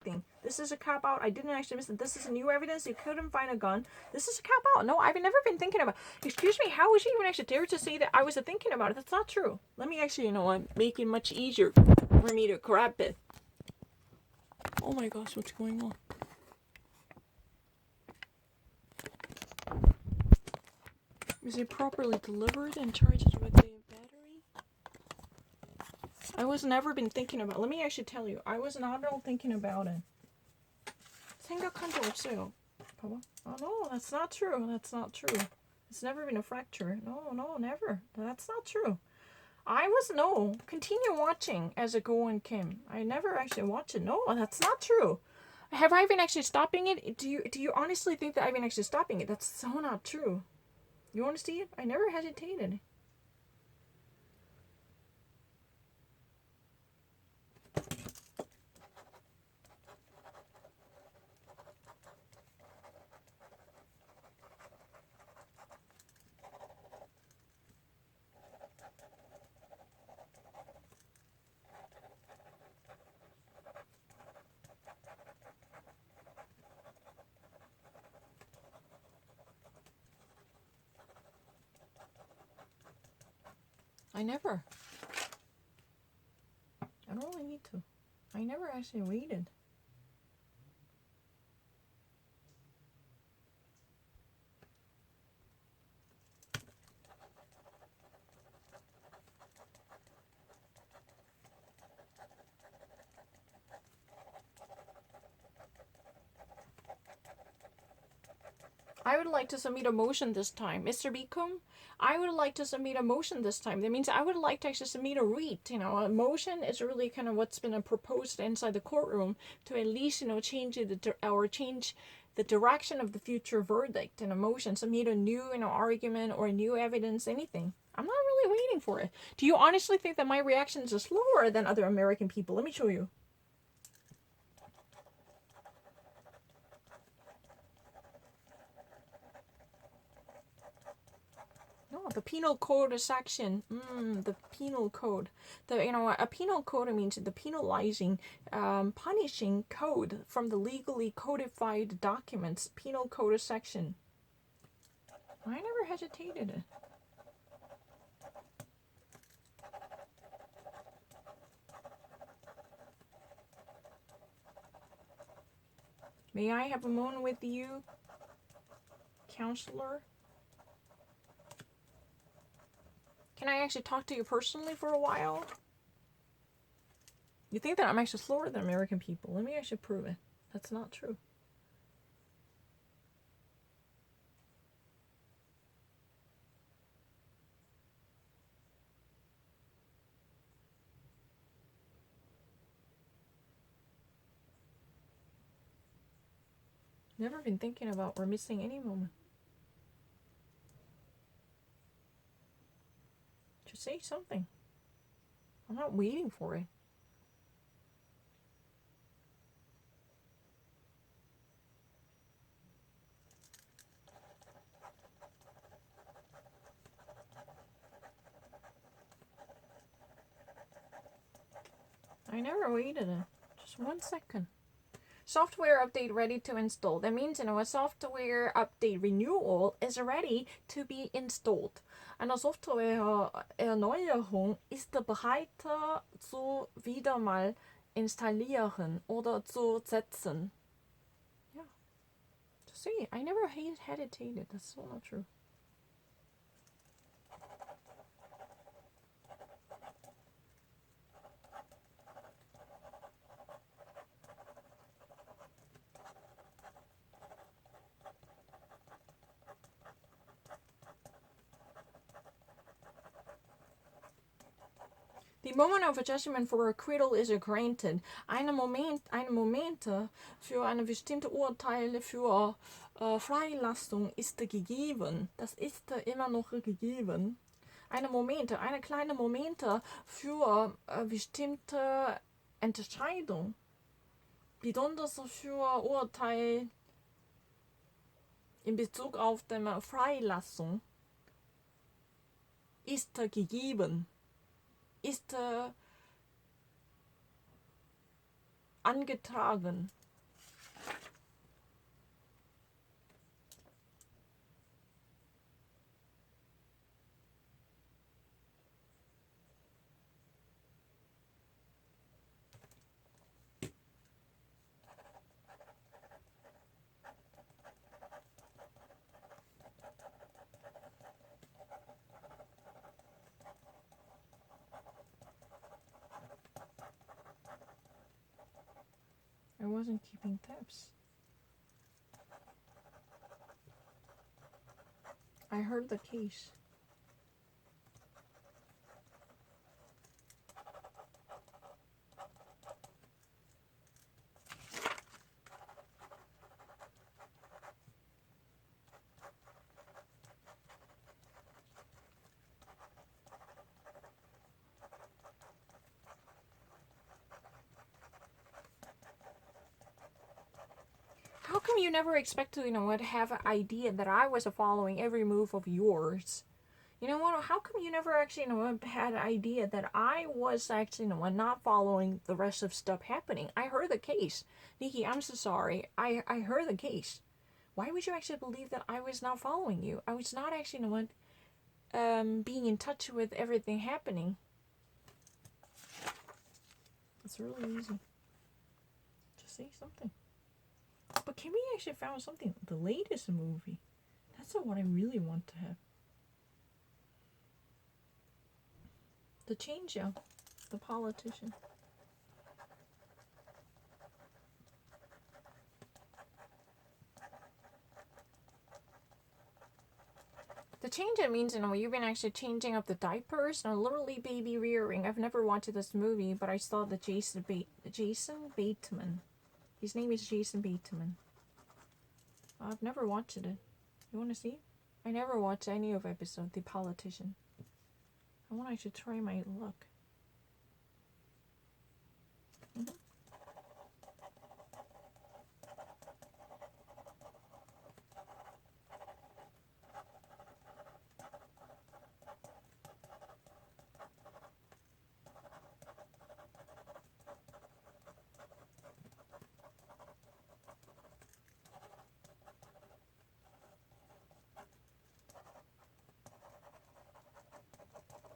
anything. This is a cop out. I didn't actually miss it. This is new evidence. You couldn't find a gun. This is a cop out. No, I've never been thinking about it. Excuse me, how would you even actually dare to say that I was thinking about it? That's not true. Let me actually, make it much easier for me to grab it. Oh my gosh, what's going on? Is it properly delivered and charged with a battery? I was never been thinking about it. Let me actually tell you. I was not at all thinking about it. 생각한 적 없어요. 봐봐. Oh no, that's not true. That's not true. It's never been a fracture. No, never. That's not true. Continue watching as a go and Kim. I never actually watched it. No, that's not true. Have I been actually stopping it? Do you honestly think that I've been actually stopping it? That's so not true. You want to see it? I never hesitated. I never. I don't really need to. I never actually waited. I would like to submit a motion this time. Mr. Beacom, I would like to submit a motion this time. That means I would like to actually submit a REIT. A motion is really kind of what's been proposed inside the courtroom to at least, change the direction of the future verdict. In a motion, submit a new, argument or new evidence, anything. I'm not really waiting for it. Do you honestly think that my reactions are slower than other American people? Let me show you. No, the penal code section. The penal code. A penal code means the penalizing, punishing code from the legally codified documents. Penal code section. I never hesitated. May I have a moment with you, counselor? Can I actually talk to you personally for a while? You think that I'm actually slower than American people. Let me actually prove it. That's not true. Never been thinking about or missing any moment. Just say something. I'm not waiting for it. I never waited it. Just 1 second. Software update ready to install. That means, a software update renewal is ready to be installed. Eine Softwareerneuerung ist bereit zu wieder mal installieren oder zu setzen. Yeah. See, I never hesitated. That's so not true. The moment of adjustment for acquittal is granted. Eine Momente für eine bestimmte Urteil für Freilassung ist gegeben. Das ist immer noch gegeben. Eine kleine Momente für bestimmte Entscheidung. Besonders für Urteil in Bezug auf die Freilassung ist gegeben. Ist angetragen. I wasn't keeping tabs. I heard the case. How come you never expect to, have an idea that I was following every move of yours? You know what? How come you never actually, had an idea that I was actually, not following the rest of stuff happening? I heard the case. Nikki, I'm so sorry. I heard the case. Why would you actually believe that I was not following you? I was not actually, being in touch with everything happening. It's really easy. Just say something. But can we actually find something? The latest movie. That's what I really want to have. The change, yeah. The politician. The change, it means, you've been actually changing up the diapers. No, literally baby rearing. I've never watched this movie, but I saw the Jason Bateman. His name is Jason Bateman. I've never watched it. You want to see? I never watched any of episode The Politician. I want to actually try my luck.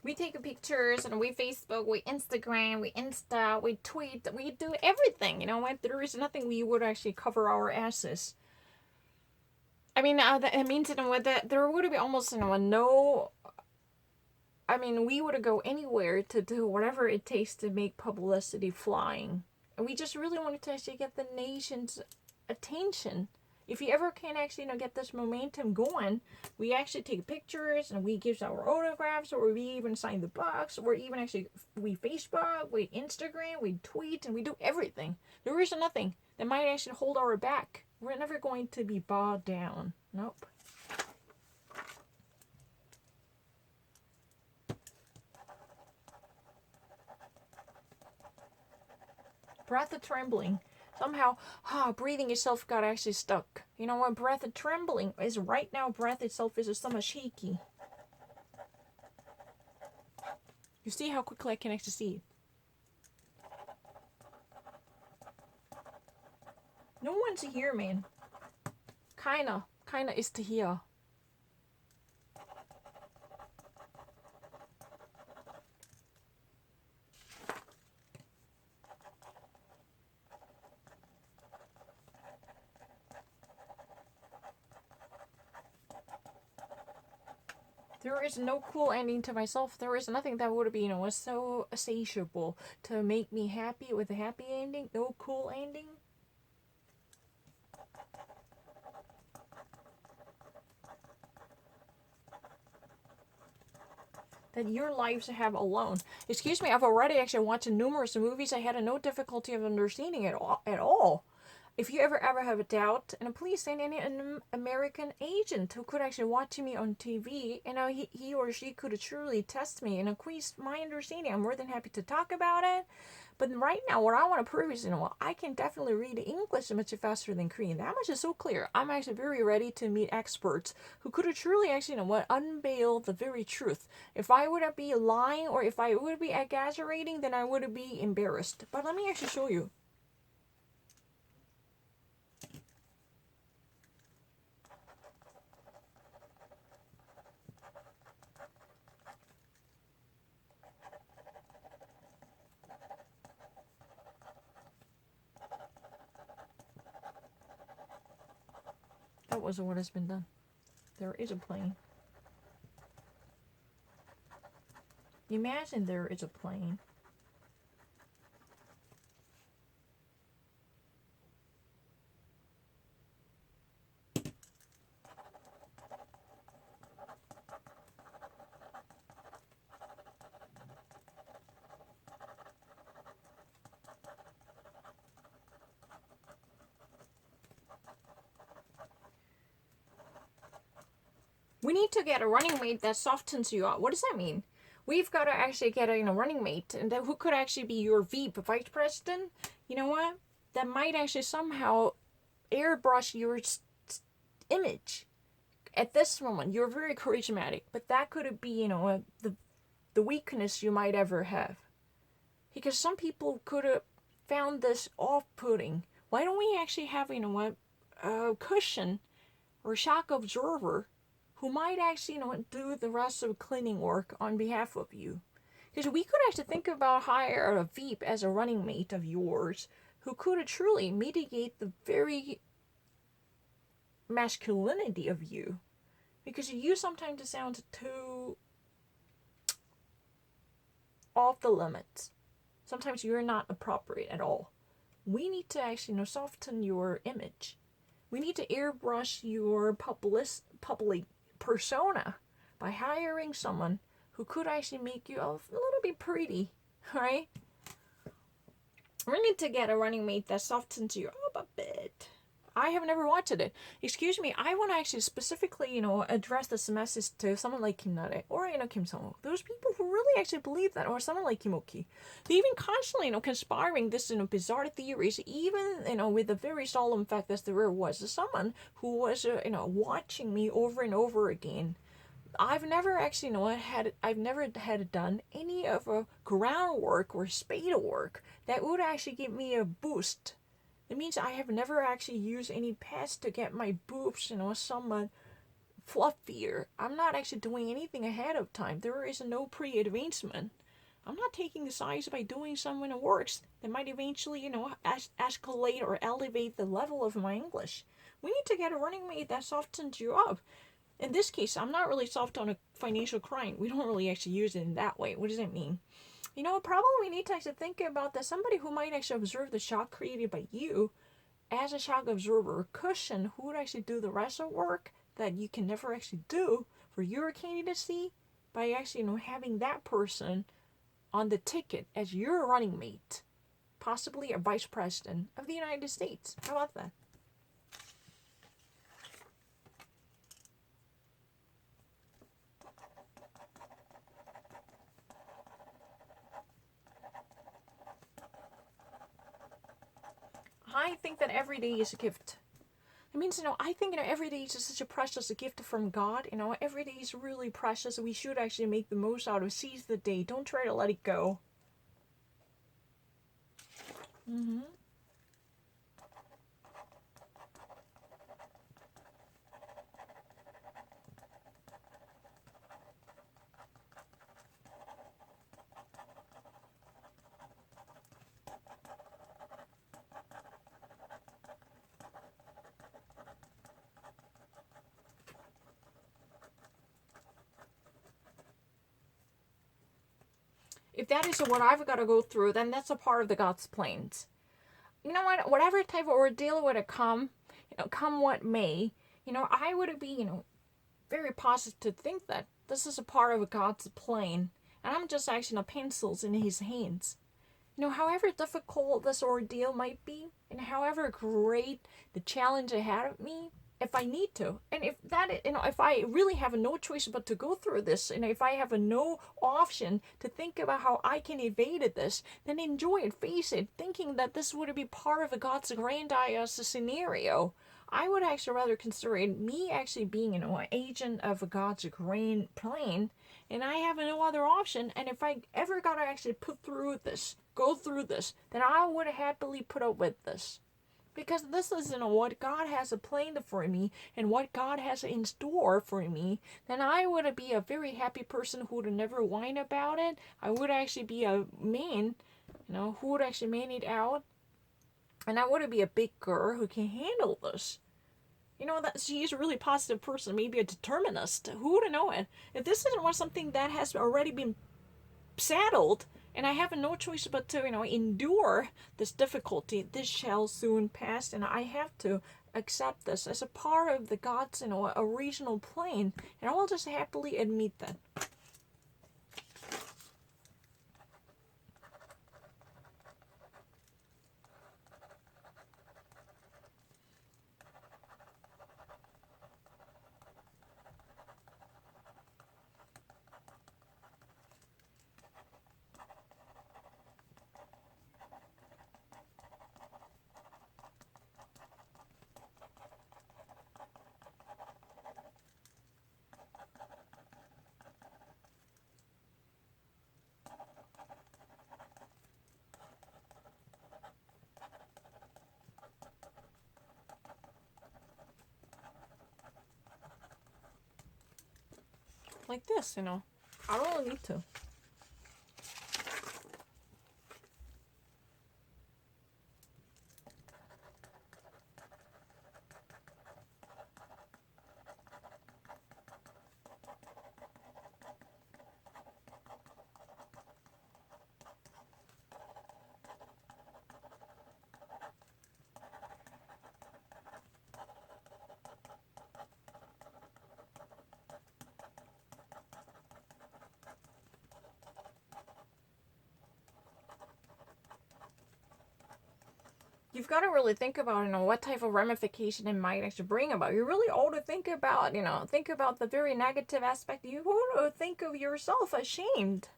We take pictures and we Facebook, we Instagram, we Insta, we tweet, we do everything. There is nothing we would actually cover our asses. I mean, that means that there would be almost no. I mean, we would go anywhere to do whatever it takes to make publicity flying, and we just really wanted to actually get the nation's attention. If you ever can actually get this momentum going, we actually take pictures and we give our autographs, or we even sign the books, or even actually we Facebook, we Instagram, we tweet, and we do everything. There is nothing that might actually hold our back. We're never going to be bogged down. Nope. Breath trembling. Somehow, breathing itself got actually stuck. Breath trembling is right now. Breath itself is somewhat shaky. You see how quickly I can actually see it. No one's here, man. Kinda is to here. There is no cool ending to myself. There is nothing that would be, was so satiable to make me happy with a happy ending. No cool ending. That your lives have alone. Excuse me, I've already actually watched numerous movies. I had no difficulty of understanding it at all. If you ever have a doubt, and please send in an American agent who could actually watch me on TV, and he or she could truly test me and increase my understanding. I'm more than happy to talk about it. But right now, what I want to prove is, I can definitely read English much faster than Korean. That much is so clear. I'm actually very ready to meet experts who could truly actually, unveil the very truth. If I would be lying or if I would be exaggerating, then I would be embarrassed. But let me actually show you. That was what has been done. There is a plane. Imagine there is a plane. We need to get a running mate that softens you up. What does that mean? We've got to actually get a running mate, and who could actually be your VP, vice president. You know what? That might actually somehow airbrush your image. At this moment, you're very charismatic, but that could be, the weakness you might ever have. Because some people could have found this off-putting. Why don't we actually have, a cushion or shock observer who might actually, do the rest of the cleaning work on behalf of you? Because we could actually think about hire a Veep as a running mate of yours who could truly mitigate the very masculinity of you. Because you sometimes sound too off the limits. Sometimes you're not appropriate at all. We need to actually, soften your image. We need to airbrush your public persona by hiring someone who could actually make you a little bit pretty, right? We need to get a running mate that softens you up a bit. I have never watched it. Excuse me, I want to actually specifically, address this message to someone like Kim Nare or, Kim Sung-ho. Those people who really actually believe that, or someone like Kim Ok. They even constantly, conspiring this, bizarre theories, even, with the very solemn fact that there was someone who was, watching me over and over again. I've never actually, I've never had done any of a groundwork or spade work that would actually give me a boost. It means I have never actually used any pads to get my boobs, somewhat fluffier. I'm not actually doing anything ahead of time. There is no pre-advancement. I'm not taking the size by doing something that works that might eventually, escalate or elevate the level of my English. We need to get a running mate that softens you up. In this case, I'm not really soft on a financial crime. We don't really actually use it in that way. What does it mean? Probably we need to actually think about that somebody who might actually observe the shock created by you as a shock observer, a cushion who would actually do the rest of the work that you can never actually do for your candidacy by actually, having that person on the ticket as your running mate, possibly a vice president of the United States. How about that? I think that every day is a gift. It means, I think, every day is such a precious gift from God. Every day is really precious. We should actually make the most out of it. Seize the day. Don't try to let it go. If that is what I've got to go through, then that's a part of the God's plans. You know what? Whatever type of ordeal would have come, come what may, I would be, very positive to think that this is a part of God's plan. And I'm just actually pencils in his hands. However difficult this ordeal might be, and however great the challenge ahead of me, if I need to, and if that, if I really have no choice but to go through this, and if I have no option to think about how I can evade this, then enjoy it, face it, thinking that this would be part of a God's grandiose scenario. I would actually rather consider it me actually being, an agent of God's grand plan, and I have no other option. And if I ever got to actually go through this, then I would happily put up with this. Because this is, what God has planned for me and what God has in store for me, then I would be a very happy person who would never whine about it. I would actually be a man, who would actually man it out. And I would be a big girl who can handle this. You know, that she's a really positive person, maybe a determinist. Who would know it? If this isn't something that has already been saddled, and I have no choice but to, endure this difficulty, this shall soon pass, and I have to accept this as a part of the God's, original plan, and I will just happily admit that. Like this, I don't really need to. You've got to really think about, what type of ramification it might actually bring about. You really ought to think about, think about the very negative aspect. You ought to think of yourself ashamed.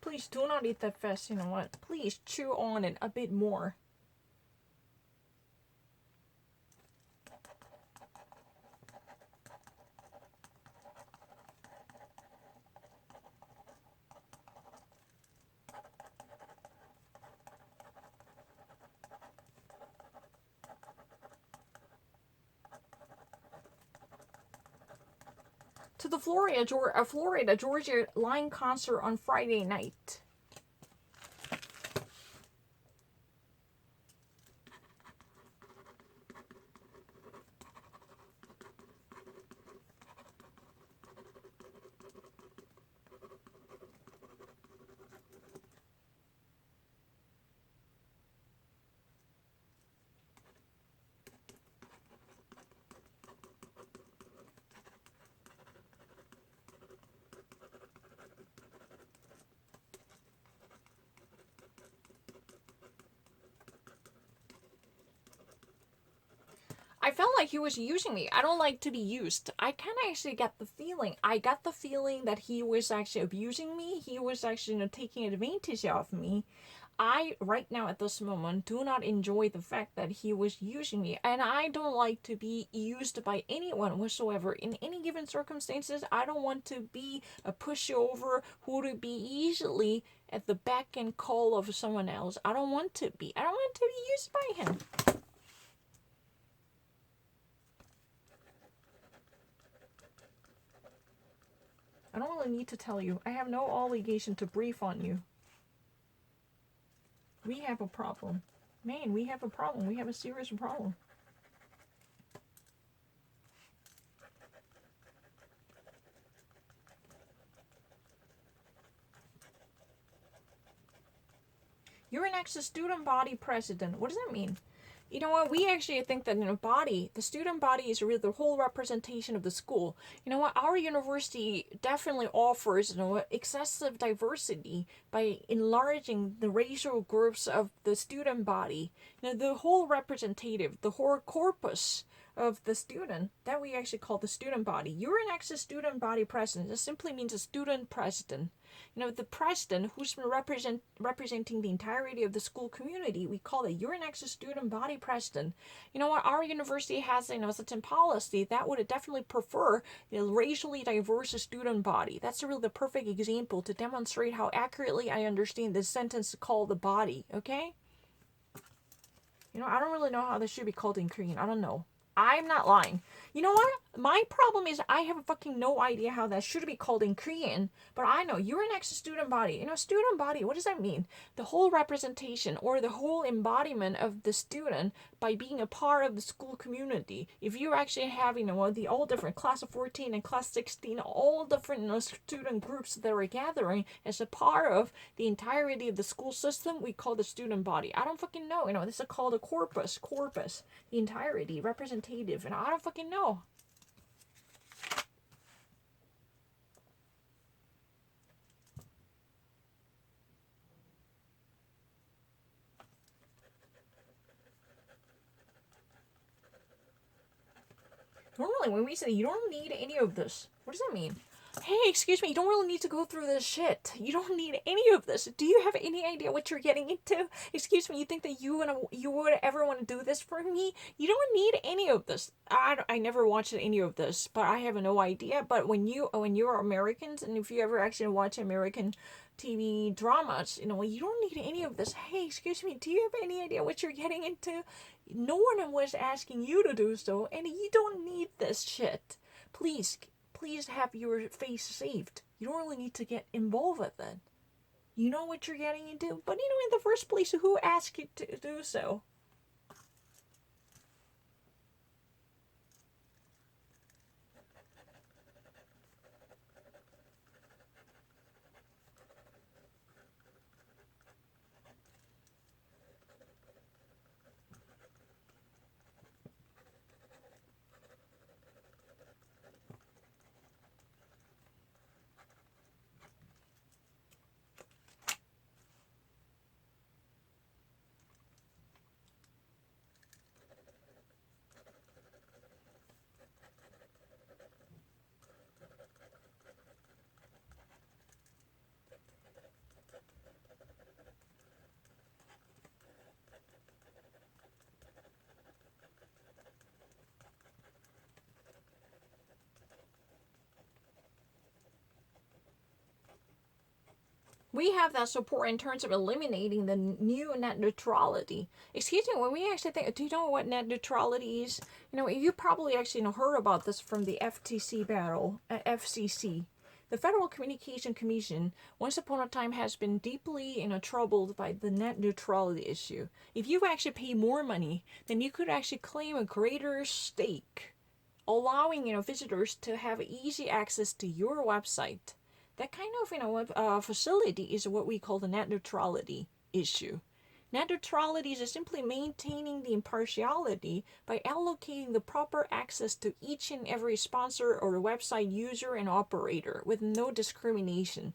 Please do not eat that fast, you know what? Please chew on it a bit more. To the Florida Georgia Line concert on Friday night. I felt like he was using me. I don't like to be used. I kind of actually got the feeling. I got the feeling that he was actually abusing me. He was actually, taking advantage of me. I, right now at this moment, do not enjoy the fact that he was using me. And I don't like to be used by anyone whatsoever. In any given circumstances, I don't want to be a pushover who to be easily at the beck and call of someone else. I don't want to be. I don't want to be used by him. I don't really need to tell you. I have no obligation to brief on you. We have a problem. Man, we have a problem. We have a serious problem. You're an ex-student body president. What does that mean? You know what? We actually think that the student body is really the whole representation of the school. You know what? Our university definitely offers excessive diversity by enlarging the racial groups of the student body. The whole representative, the whole corpus of the student that we actually call the student body. You're an ex-student body president. It simply means a student president. The president who's representing the entirety of the school community, we call it you're an ex-student body president. You know what? Our university has such a policy that would definitely prefer racially diverse student body. That's really the perfect example to demonstrate how accurately I understand this sentence called the body. Okay. I don't really know how this should be called in Korean. I don't know. I'm not lying. You know what? My problem is I have fucking no idea how that should be called in Korean, but I know you're an ex-student body. You know, student body, what does that mean? The whole representation or the whole embodiment of the student by being a part of the school community. If you're actually having, the all different class of 14 and class 16, all different student groups that are gathering as a part of the entirety of the school system, we call the student body. I don't fucking know. This is called a corpus, the entirety, representative, and I don't fucking know. Normally, when we say you don't need any of this, what does that mean? Hey, excuse me, you don't really need to go through this shit. You don't need any of this. Do you have any idea what you're getting into? Excuse me, you think that you would ever want to do this for me? You don't need any of this. I never watched any of this, but I have no idea. But when you're Americans, and if you ever actually watch American TV dramas, you don't need any of this. Hey, excuse me, do you have any idea what you're getting into? No one was asking you to do so, and you don't need this shit. Please have your face saved. You don't really need to get involved with it. You know what you're getting into, but in the first place, who asked you to do so? We have that support in terms of eliminating the new net neutrality. Excuse me, when we actually think, do you know what net neutrality is? You probably actually heard about this from the FTC battle, FCC. The Federal Communication Commission, once upon a time, has been deeply, troubled by the net neutrality issue. If you actually pay more money, then you could actually claim a greater stake, allowing, visitors to have easy access to your website. That kind of facility is what we call the net neutrality issue. Net neutrality is simply maintaining the impartiality by allocating the proper access to each and every sponsor or website user and operator with no discrimination.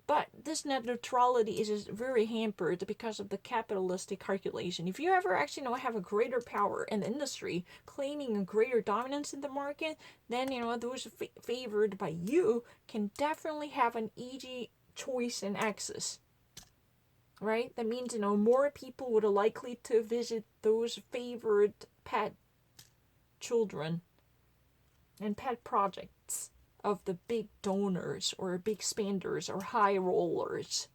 But this net neutrality is very hampered because of the capitalistic calculation. If you ever actually have a greater power in the industry, claiming a greater dominance in the market, then those favored by you can definitely have an easy choice and access. Right? That means more people would likely to visit those favored pet children and pet projects of the big donors or big spenders or high rollers.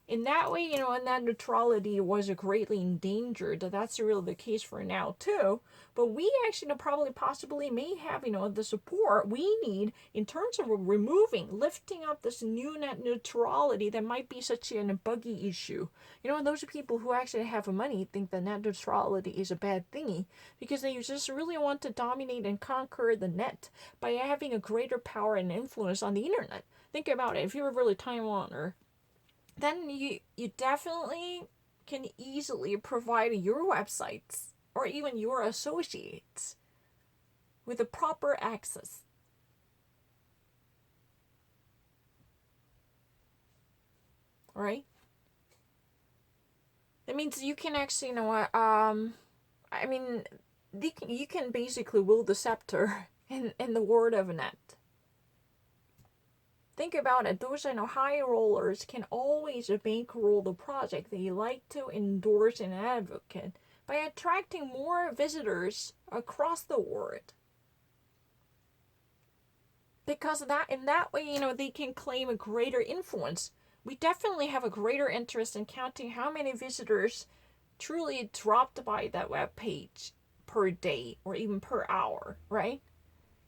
In that way, and that neutrality was greatly endangered. That's really the case for now too. But we actually probably possibly may have, the support we need in terms of lifting up this new net neutrality that might be such a buggy issue. Those people who actually have money think that net neutrality is a bad thingy because they just really want to dominate and conquer the net by having a greater power and influence on the internet. Think about it. If you're really Taiwaner, then you definitely can easily provide your websites or even your associates with the proper access. Right? That means you can actually, you can basically wield the scepter in the word of a net. Think about it. Those high rollers can always bankroll the project they like to endorse and advocate by attracting more visitors across the world. Because in that way, they can claim a greater influence. We definitely have a greater interest in counting how many visitors truly dropped by that web page per day or even per hour, right?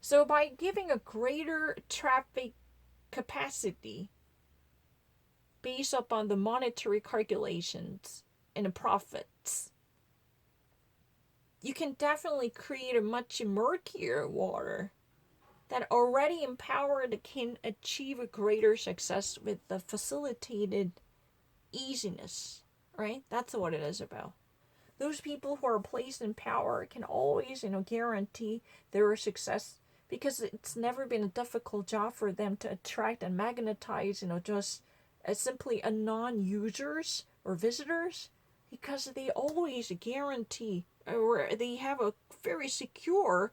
So by giving a greater traffic capacity based upon the monetary calculations and the profits, you can definitely create a much murkier water that already empowered can achieve a greater success with the facilitated easiness, right? That's what it is about. Those people who are placed in power can always, guarantee their success because it's never been a difficult job for them to attract and magnetize, just simply a non-users or visitors, because they always guarantee or they have a very secure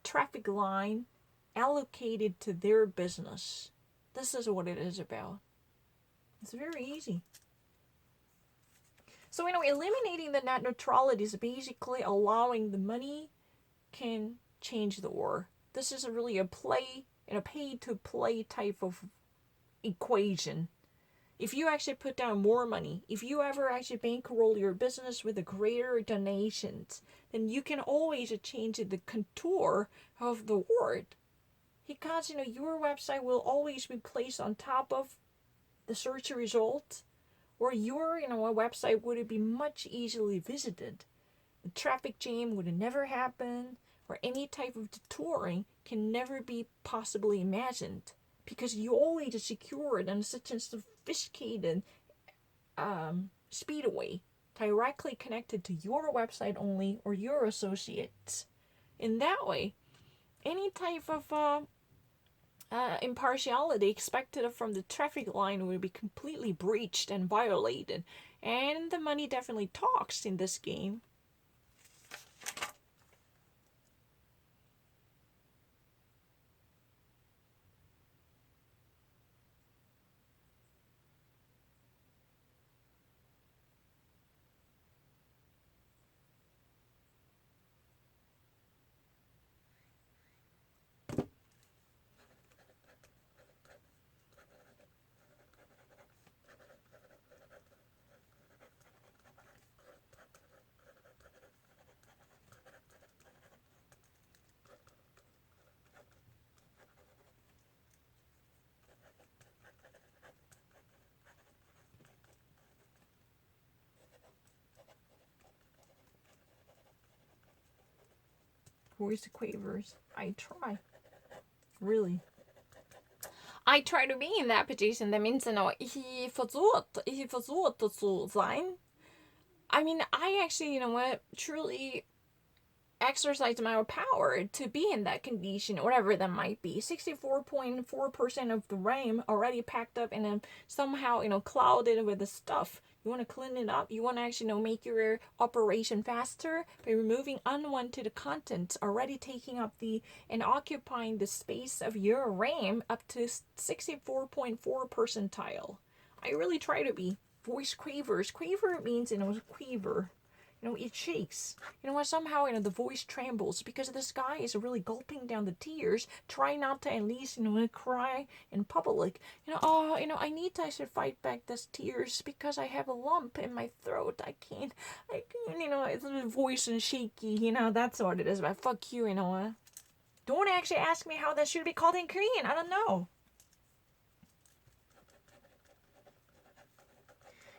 traffic line allocated to their business. This is what it is about. It's very easy. So, eliminating the net neutrality is basically allowing the money can change the war. This is really a play and a pay to play type of equation. If you actually put down more money, if you ever actually bankroll your business with a greater donations, then you can always change the contour of the word. Because, your website will always be placed on top of the search results, or your, a website would be much easily visited. The traffic jam would never happen, or any type of detouring can never be possibly imagined, because you always secured on such a sophisticated speedway directly connected to your website only or your associates. In that way, any type of impartiality expected from the traffic line will be completely breached and violated. And the money definitely talks in this game. Voice quavers. I try. Really. I try to be in that position. That means, he versucht zu sein. I mean, I actually, truly exercise my power to be in that condition, whatever that might be. 64.4% of the RAM already packed up and then somehow, clouded with the stuff. You want to clean it up. You want to actually, make your operation faster by removing unwanted content already taking up and occupying the space of your RAM up to 64.4 percentile. I really try to be. Voice quavers. Quaver means, quiver. It shakes. Somehow, the voice trembles because this guy is really gulping down the tears, trying not to at least, cry in public. I need to actually fight back these tears because I have a lump in my throat. I can't, it's the voice and shaky, that's what it is. But fuck you, Don't actually ask me how that should be called in Korean. I don't know.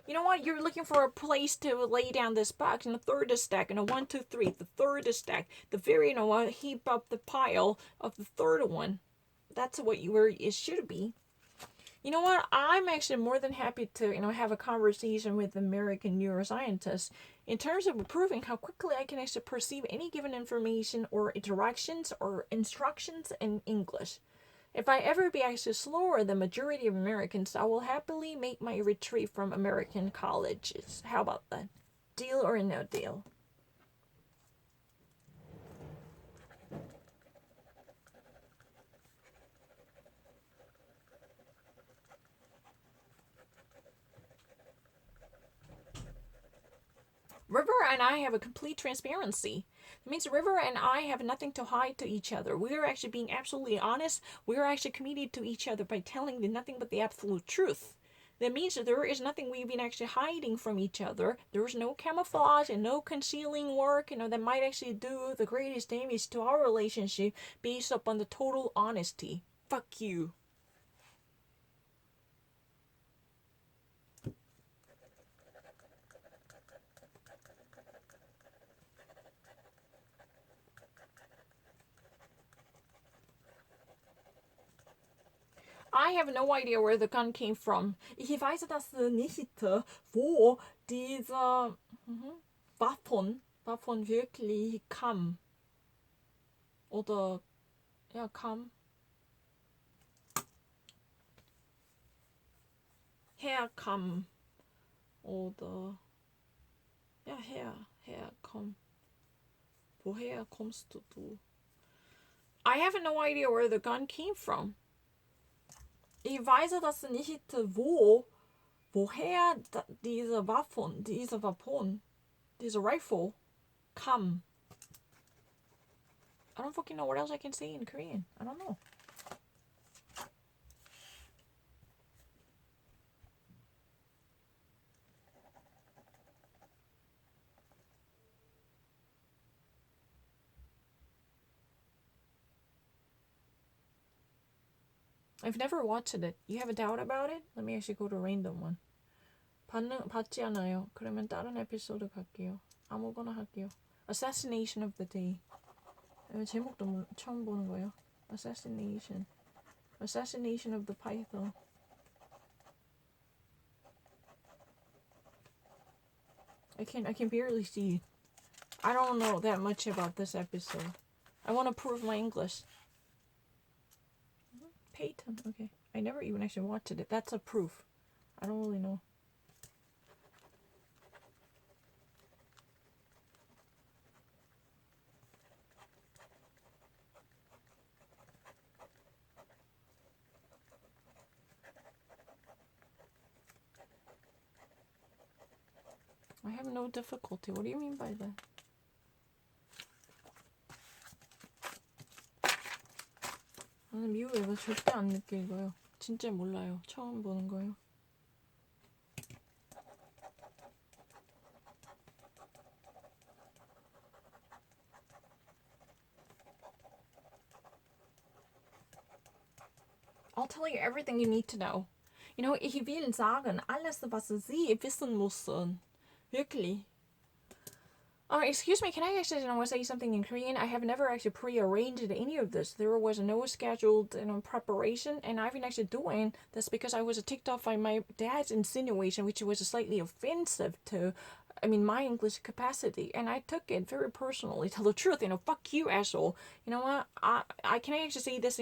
You know what? You're looking for a place to lay down this box, and the third stack, and a 1, 2, 3. The third stack, the very, heap up the pile of the third one. That's what it should be. You know what? I'm actually more than happy to, have a conversation with American neuroscientists in terms of proving how quickly I can actually perceive any given information or directions or instructions in English. If I ever be actually slower than majority of Americans, I will happily make my retreat from American colleges. How about that? Deal or no deal? River and I have a complete transparency. It means River and I have nothing to hide to each other. We are actually being absolutely honest. We are actually committed to each other by telling nothing but the absolute truth. That means that there is nothing we've been actually hiding from each other. There's no camouflage and no concealing work, that might actually do the greatest damage to our relationship based upon the total honesty. Fuck you. I have no idea where the gun came from. Ich weiß das nicht, wo diese Waffen wirklich kam. Oder, ja, kam. Herkam. Oder, ja, herkomm. Woher kommst du? I have no idea where the gun came from. Ich weiß das nicht, woher diese Waffen, diese Rifle come. I don't fucking know what else I can say in Korean. I don't know. I've never watched it. You have a doubt about it? Let me actually go to a random one. 받지 않아요. 그러면 다른 에피소드 갈게요. 아무거나 할게요. Assassination of the Day. 제목도 처음 보는 거예요. Assassination of the Python. I can barely see. I don't know that much about this episode. I want to prove my English. Peyton, okay. I never even actually watched it. That's a proof. I don't really know. I have no difficulty. What do you mean by that? 나는 미국에서 절대 안 느낄 거예요. 진짜 몰라요. 처음 보는 거예요. I'll tell you everything you need to know. Ich will sagen, alles, was Sie wissen müssen. Wirklich. Excuse me, can I actually say something in Korean? I have never actually pre-arranged any of this. There was no scheduled preparation, and I've been actually doing this because I was ticked off by my dad's insinuation, which was slightly offensive to my English capacity, and I took it very personally. Tell the truth, fuck you, asshole. You know what? I can actually say this